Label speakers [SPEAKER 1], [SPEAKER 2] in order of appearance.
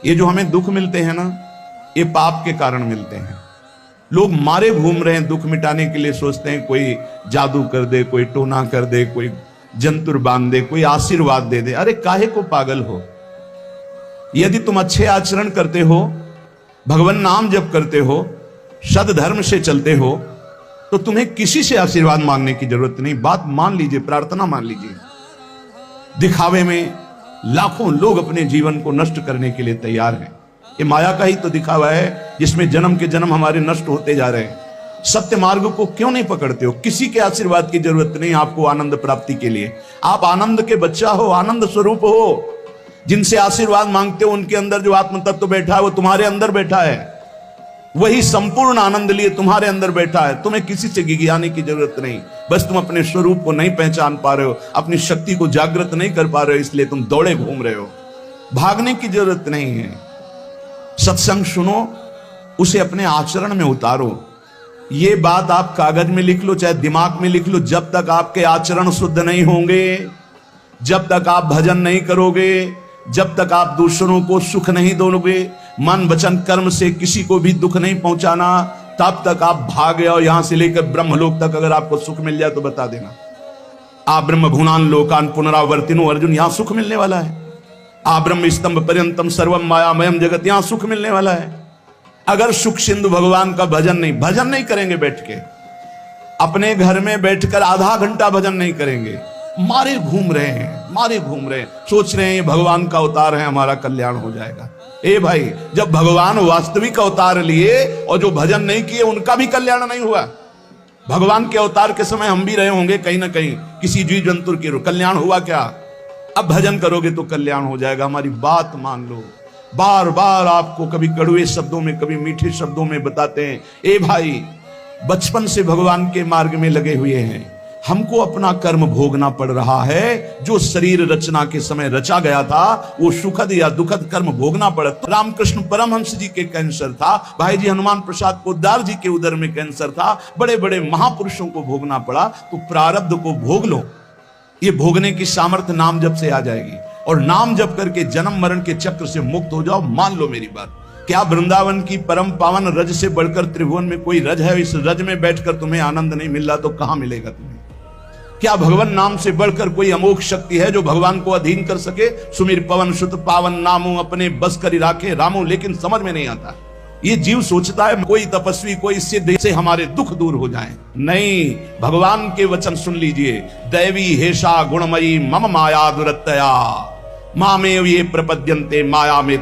[SPEAKER 1] ये जो हमें दुख मिलते हैं ना, ये पाप के कारण मिलते हैं। लोग मारे घूम रहे हैं दुख मिटाने के लिए, सोचते हैं कोई जादू कर दे, कोई टोना कर दे, कोई जंतुर बांध दे, कोई आशीर्वाद दे दे। अरे काहे को पागल हो? यदि तुम अच्छे आचरण करते हो, भगवान नाम जप करते हो, सद धर्म से चलते हो, तो तुम्हें किसी से आशीर्वाद मांगने की जरूरत नहीं। बात मान लीजिए, प्रार्थना मान लीजिए। दिखावे में लाखों लोग अपने जीवन को नष्ट करने के लिए तैयार हैं। ये माया का ही तो दिखावा है, जिसमें जन्म के जन्म हमारे नष्ट होते जा रहे हैं। सत्य मार्ग को क्यों नहीं पकड़ते हो? किसी के आशीर्वाद की जरूरत नहीं आपको आनंद प्राप्ति के लिए। आप आनंद के बच्चा हो, आनंद स्वरूप हो। जिनसे आशीर्वाद मांगते हो उनके अंदर जो आत्म तत्व बैठा है वो तुम्हारे अंदर बैठा है। वही संपूर्ण आनंद लिए तुम्हारे अंदर बैठा है। तुम्हें किसी से गिगियाने की जरूरत नहीं। बस तुम अपने स्वरूप को नहीं पहचान पा रहे हो, अपनी शक्ति को जागृत नहीं कर पा रहे हो, इसलिए तुम दौड़े घूम रहे हो। भागने की जरूरत नहीं है। सत्संग सुनो, उसे अपने आचरण में उतारो। ये बात आप कागज में लिख लो, चाहे दिमाग में लिख लो। जब तक आपके आचरण शुद्ध नहीं होंगे, जब तक आप भजन नहीं करोगे, जब तक आप दूसरों को सुख नहीं दोगे, मन वचन कर्म से किसी को भी दुख नहीं पहुंचाना, तब तक आप भागे। और यहां से लेकर ब्रह्मलोक तक अगर आपको सुख मिल जाए तो बता देना। आप ब्रह्म भुवनान लोकान पुनरावर्तिनो, अर्जुन, यहां सुख मिलने वाला है। आप ब्रह्म स्तंभ पर्यंतम सर्वम मायामयम जगत, यहां सुख मिलने वाला है। अगर सुख सिंधु भगवान का भजन नहीं करेंगे, बैठ के अपने घर में बैठकर आधा घंटा भजन नहीं करेंगे, मारे घूम रहे हैं, सोच रहे हैं ये भगवान का अवतार है, हमारा कल्याण हो जाएगा। ए भाई, जब भगवान वास्तविक अवतार लिए और जो भजन नहीं किए उनका भी कल्याण नहीं हुआ। भगवान के अवतार के समय हम भी रहे होंगे कहीं ना कहीं, किसी जीव जंतु के कल्याण हुआ क्या? अब भजन करोगे तो कल्याण हो जाएगा। हमारी बात मान लो। बार बार आपको कभी कड़वे शब्दों में, कभी मीठे शब्दों में बताते हैं, ए भाई, बचपन से भगवान के मार्ग में लगे हुए हैं। हमको अपना कर्म भोगना पड़ रहा है। जो शरीर रचना के समय रचा गया था, वो सुखद या दुखद कर्म भोगना पड़ा। रामकृष्ण परमहंस जी के कैंसर था, भाई जी हनुमान प्रसाद पोद्दार जी के उदर में कैंसर था, बड़े बड़े महापुरुषों को भोगना पड़ा। तो प्रारब्ध को भोग लो। ये भोगने की सामर्थ्य नाम जप से आ जाएगी, और नाम जप करके जन्म मरण के चक्र से मुक्त हो जाओ। मान लो मेरी बात। क्या वृंदावन की परम पावन रज से बढ़कर त्रिभुवन में कोई रज है? इस रज में बैठकर तुम्हें आनंद नहीं मिल रहा तो कहां मिलेगा तुम्हें? क्या भगवान नाम से बढ़कर कोई अमोघ शक्ति है जो भगवान को अधीन कर सके? सुमिर पवन सुत पावन नामू अपने बस करी राखे रामू। लेकिन समझ में नहीं आता। ये जीव सोचता है कोई तपस्वी, कोई सिद्ध से हमारे दुख दूर हो जाएं। नहीं, भगवान के वचन सुन लीजिए। दैवी हेषा गुणमयी मम माया दुरत्तया मामेव ये प्रपद्यन्ते माया में